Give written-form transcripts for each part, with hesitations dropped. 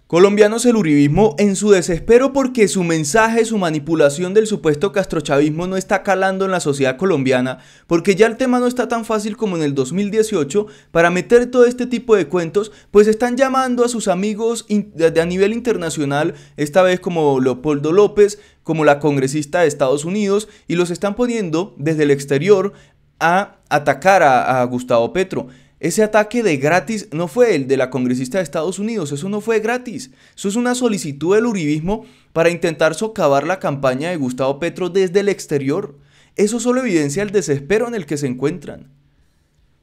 Colombianos, el uribismo en su desespero porque su mensaje, su manipulación del supuesto castrochavismo no está calando en la sociedad colombiana, porque ya el tema no está tan fácil como en el 2018 para meter todo este tipo de cuentos, pues están llamando a sus amigos a nivel internacional, esta vez como Leopoldo López, como la congresista de Estados Unidos, y los están poniendo desde el exterior a atacar a Gustavo Petro. Ese ataque de gratis no fue el de la congresista de Estados Unidos, eso no fue gratis. Eso es una solicitud del uribismo para intentar socavar la campaña de Gustavo Petro desde el exterior. Eso solo evidencia el desespero en el que se encuentran.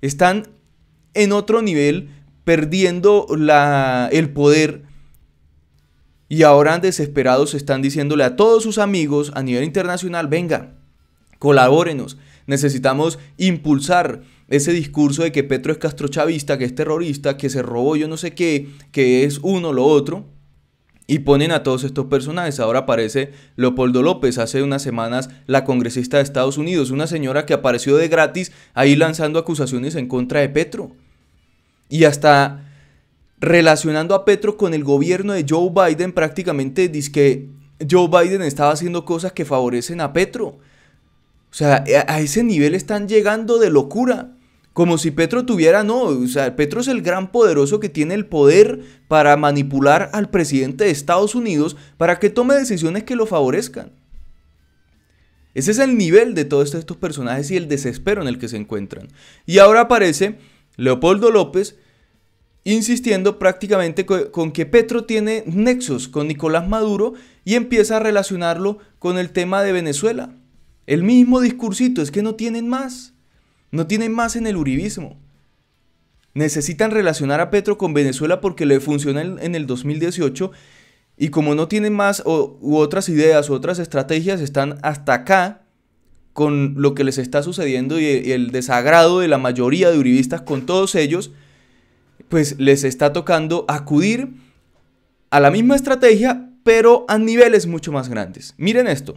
Están en otro nivel, perdiendo el poder, y ahora desesperados están diciéndole a todos sus amigos a nivel internacional: venga, colabórenos, necesitamos impulsar ese discurso de que Petro es castrochavista, que es terrorista, que se robó yo no sé qué, que es uno lo otro, y ponen a todos estos personajes. Ahora aparece Leopoldo López, hace unas semanas la congresista de Estados Unidos, una señora que apareció de gratis ahí lanzando acusaciones en contra de Petro, y hasta relacionando a Petro con el gobierno de Joe Biden. Prácticamente dice que Joe Biden estaba haciendo cosas que favorecen a Petro. O sea, a ese nivel están llegando de locura. Como si Petro tuviera, no, o sea, Petro es el gran poderoso que tiene el poder para manipular al presidente de Estados Unidos para que tome decisiones que lo favorezcan. Ese es el nivel de todos estos personajes y el desespero en el que se encuentran. Y ahora aparece Leopoldo López insistiendo prácticamente con que Petro tiene nexos con Nicolás Maduro y empieza a relacionarlo con el tema de Venezuela. El mismo discursito, es que no tienen más. No tienen más en el uribismo. Necesitan relacionar a Petro con Venezuela porque le funciona en el 2018, y como no tienen más u otras ideas u otras estrategias, están hasta acá con lo que les está sucediendo y el desagrado de la mayoría de uribistas con todos ellos, pues les está tocando acudir a la misma estrategia, pero a niveles mucho más grandes. Miren esto.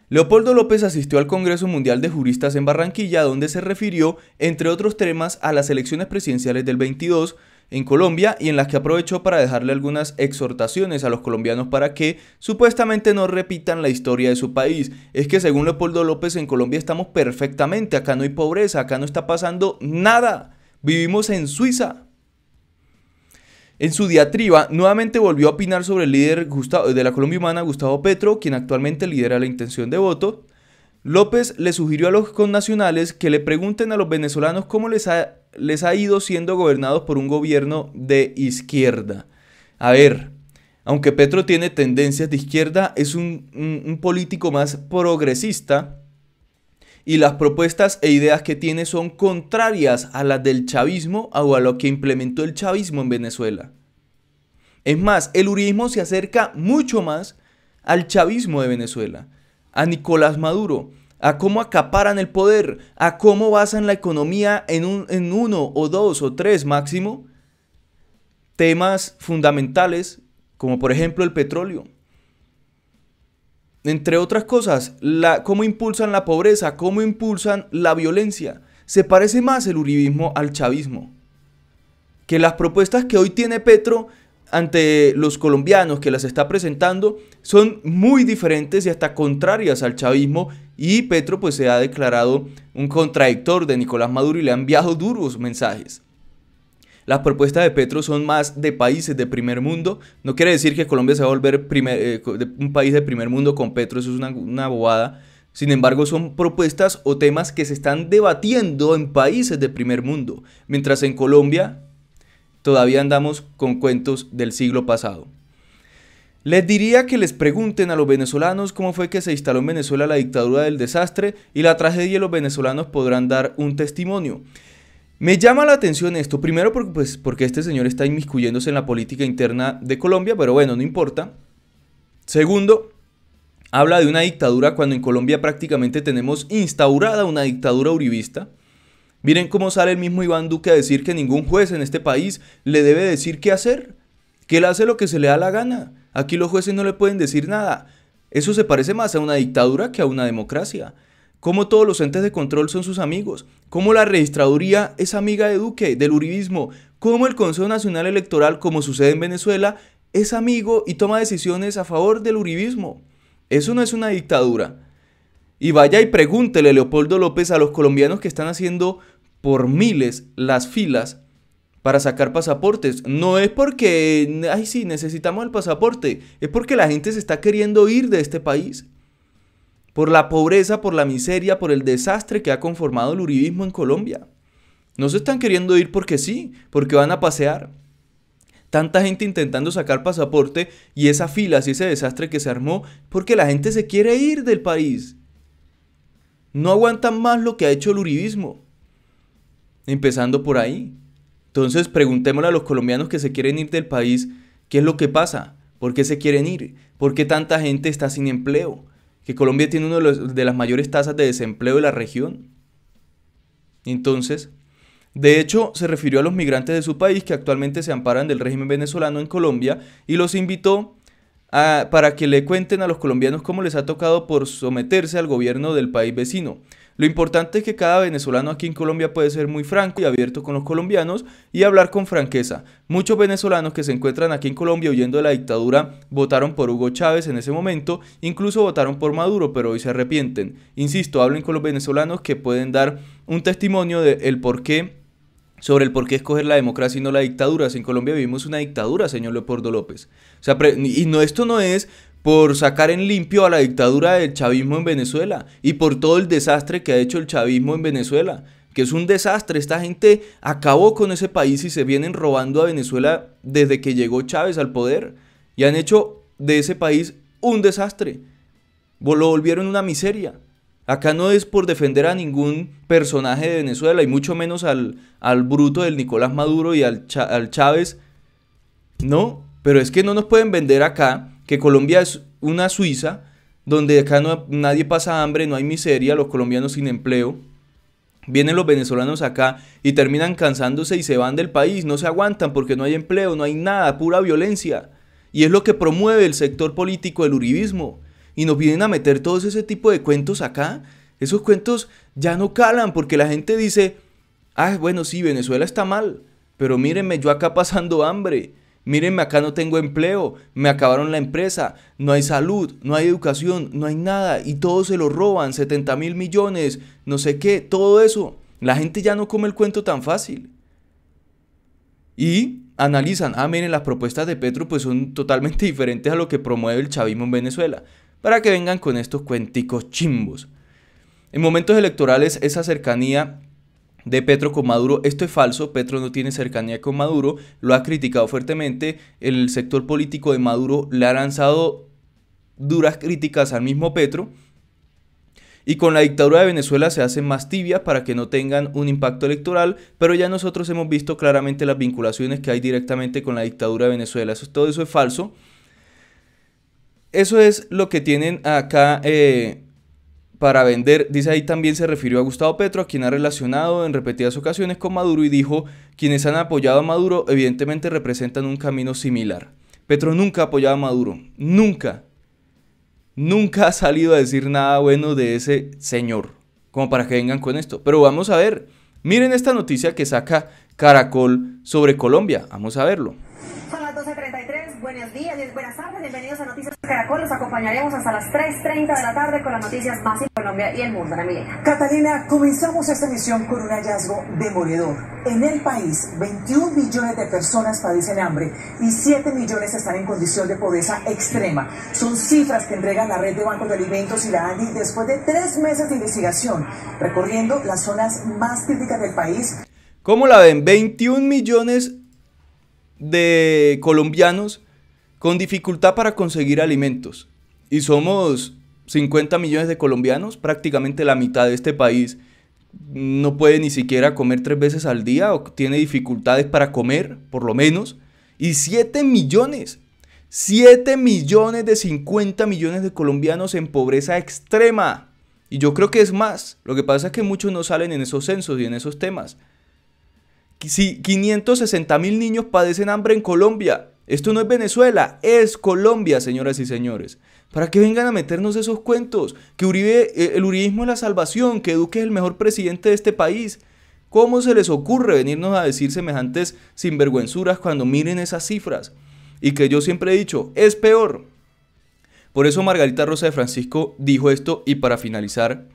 Leopoldo López asistió al Congreso Mundial de Juristas en Barranquilla, donde se refirió, entre otros temas, a las elecciones presidenciales del 22 en Colombia, y en las que aprovechó para dejarle algunas exhortaciones a los colombianos para que supuestamente no repitan la historia de su país. Es que según Leopoldo López, en Colombia estamos perfectamente, acá no hay pobreza, acá no está pasando nada, vivimos en Suiza. En su diatriba, nuevamente volvió a opinar sobre el líder de la Colombia Humana, Gustavo Petro, quien actualmente lidera la intención de voto. López le sugirió a los connacionales que le pregunten a los venezolanos cómo les ha ido siendo gobernados por un gobierno de izquierda. A ver, aunque Petro tiene tendencias de izquierda, es un político más progresista, y las propuestas e ideas que tiene son contrarias a las del chavismo o a lo que implementó el chavismo en Venezuela. Es más, el uribismo se acerca mucho más al chavismo de Venezuela, a Nicolás Maduro, a cómo acaparan el poder, a cómo basan la economía en uno o dos o tres máximo temas fundamentales, como por ejemplo el petróleo. Entre otras cosas, cómo impulsan la pobreza, cómo impulsan la violencia. Se parece más el uribismo al chavismo. Que las propuestas que hoy tiene Petro ante los colombianos, que las está presentando, son muy diferentes y hasta contrarias al chavismo, y Petro pues se ha declarado un contradictor de Nicolás Maduro y le ha enviado duros mensajes. Las propuestas de Petro son más de países de primer mundo. No quiere decir que Colombia se va a volver un país de primer mundo con Petro, eso es una bobada. Sin embargo, son propuestas o temas que se están debatiendo en países de primer mundo, mientras en Colombia todavía andamos con cuentos del siglo pasado. Les diría que les pregunten a los venezolanos cómo fue que se instaló en Venezuela la dictadura del desastre y la tragedia, y los venezolanos podrán dar un testimonio. Me llama la atención esto, primero porque este señor está inmiscuyéndose en la política interna de Colombia, pero bueno, no importa. Segundo, habla de una dictadura cuando en Colombia prácticamente tenemos instaurada una dictadura uribista. Miren cómo sale el mismo Iván Duque a decir que ningún juez en este país le debe decir qué hacer, que él hace lo que se le da la gana. Aquí los jueces no le pueden decir nada. Eso se parece más a una dictadura que a una democracia. cómo todos los entes de control son sus amigos, cómo la registraduría es amiga de Duque, del uribismo, cómo el Consejo Nacional Electoral, como sucede en Venezuela, es amigo y toma decisiones a favor del uribismo. Eso no es una dictadura. Y vaya y pregúntele, Leopoldo López, a los colombianos que están haciendo por miles las filas para sacar pasaportes. No es porque, ay sí, necesitamos el pasaporte, es porque la gente se está queriendo ir de este país. Por la pobreza, por la miseria, por el desastre que ha conformado el uribismo en Colombia. No se están queriendo ir porque sí, porque van a pasear. Tanta gente intentando sacar pasaporte y esa fila y ese desastre que se armó porque la gente se quiere ir del país. No aguantan más lo que ha hecho el uribismo. Empezando por ahí. Entonces preguntémosle a los colombianos que se quieren ir del país, ¿qué es lo que pasa? ¿Por qué se quieren ir? ¿Por qué tanta gente está sin empleo? Que Colombia tiene una de las mayores tasas de desempleo de la región. Entonces, de hecho, se refirió a los migrantes de su país que actualmente se amparan del régimen venezolano en Colombia y los invitó para que le cuenten a los colombianos cómo les ha tocado por someterse al gobierno del país vecino. Lo importante es que cada venezolano aquí en Colombia puede ser muy franco y abierto con los colombianos y hablar con franqueza. Muchos venezolanos que se encuentran aquí en Colombia huyendo de la dictadura votaron por Hugo Chávez en ese momento, incluso votaron por Maduro, pero hoy se arrepienten. Insisto, hablen con los venezolanos que pueden dar un testimonio sobre el por qué escoger la democracia y no la dictadura. Si en Colombia vivimos una dictadura, señor Leopoldo López. O sea, esto no es por sacar en limpio a la dictadura del chavismo en Venezuela y por todo el desastre que ha hecho el chavismo en Venezuela, que es un desastre. Esta gente acabó con ese país y se vienen robando a Venezuela desde que llegó Chávez al poder y han hecho de ese país un desastre. Lo volvieron una miseria. Acá no es por defender a ningún personaje de Venezuela y mucho menos al bruto del Nicolás Maduro y al Chávez. No, pero es que no nos pueden vender acá que Colombia es una Suiza, donde acá nadie pasa hambre, no hay miseria, los colombianos sin empleo. Vienen los venezolanos acá y terminan cansándose y se van del país, no se aguantan porque no hay empleo, no hay nada, pura violencia. Y es lo que promueve el sector político del uribismo. Y nos vienen a meter todos ese tipo de cuentos acá. Esos cuentos ya no calan porque la gente dice, ah, bueno, sí, Venezuela está mal, pero mírenme, yo acá pasando hambre. Mírenme, acá no tengo empleo, me acabaron la empresa, no hay salud, no hay educación, no hay nada y todo se lo roban, 70.000 millones, no sé qué, todo eso. La gente ya no come el cuento tan fácil. Y analizan, miren, las propuestas de Petro pues son totalmente diferentes a lo que promueve el chavismo en Venezuela, para que vengan con estos cuenticos chimbos. En momentos electorales esa cercanía de Petro con Maduro, esto es falso, Petro no tiene cercanía con Maduro, lo ha criticado fuertemente, el sector político de Maduro le ha lanzado duras críticas al mismo Petro, y con la dictadura de Venezuela se hacen más tibias para que no tengan un impacto electoral, pero ya nosotros hemos visto claramente las vinculaciones que hay directamente con la dictadura de Venezuela, todo eso es falso. Eso es lo que tienen acá para vender. Dice ahí también se refirió a Gustavo Petro, a quien ha relacionado en repetidas ocasiones con Maduro y dijo, quienes han apoyado a Maduro evidentemente representan un camino similar. Petro nunca ha apoyado a Maduro, nunca ha salido a decir nada bueno de ese señor, como para que vengan con esto. Pero vamos a ver, miren esta noticia que saca Caracol sobre Colombia, vamos a verlo. Son las 12:33, buenos días y buenas tardes, bienvenidos a Noticias Caracol, los acompañaremos hasta las 3:30 de la tarde con las noticias más en Colombia y el mundo. Catalina, comenzamos esta emisión con un hallazgo demoledor. En el país, 21 millones de personas padecen hambre y 7 millones están en condición de pobreza extrema. Son cifras que entregan la Red de Bancos de Alimentos y la ANDI después de 3 meses de investigación, recorriendo las zonas más críticas del país. ¿Cómo la ven? 21 millones de colombianos con dificultad para conseguir alimentos y somos 50 millones de colombianos, prácticamente la mitad de este país no puede ni siquiera comer 3 veces al día o tiene dificultades para comer, por lo menos, y 7 millones de 50 millones de colombianos en pobreza extrema, y yo creo que es más. Lo que pasa es que muchos no salen en esos censos y en esos temas. Si 560.000 niños padecen hambre en Colombia, Esto no es Venezuela, es Colombia, señoras y señores. ¿Para qué vengan a meternos esos cuentos? Que Uribe, el uribismo es la salvación, que Duque es el mejor presidente de este país. ¿Cómo se les ocurre venirnos a decir semejantes sinvergüenzuras cuando miren esas cifras? Y que yo siempre he dicho, es peor. Por eso Margarita Rosa de Francisco dijo esto, y para finalizar: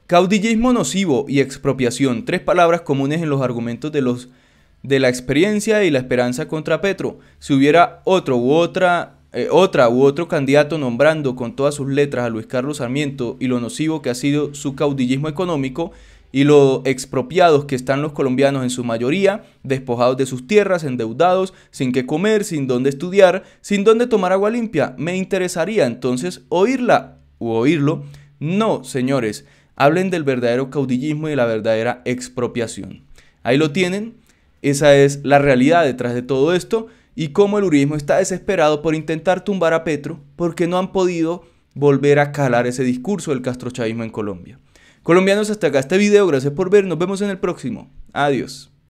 caudillismo nocivo y expropiación, 3 palabras comunes en los argumentos de la experiencia y la esperanza contra Petro. Si hubiera otra u otro candidato nombrando con todas sus letras a Luis Carlos Sarmiento y lo nocivo que ha sido su caudillismo económico y lo expropiados que están los colombianos en su mayoría, despojados de sus tierras, endeudados, sin qué comer, sin dónde estudiar, sin dónde tomar agua limpia, me interesaría entonces oírla u oírlo. No, señores, hablen del verdadero caudillismo y de la verdadera expropiación. Ahí lo tienen, esa es la realidad detrás de todo esto, y cómo el uribismo está desesperado por intentar tumbar a Petro porque no han podido volver a calar ese discurso del castrochavismo en Colombia. Colombianos, hasta acá este video, gracias por ver, nos vemos en el próximo, adiós.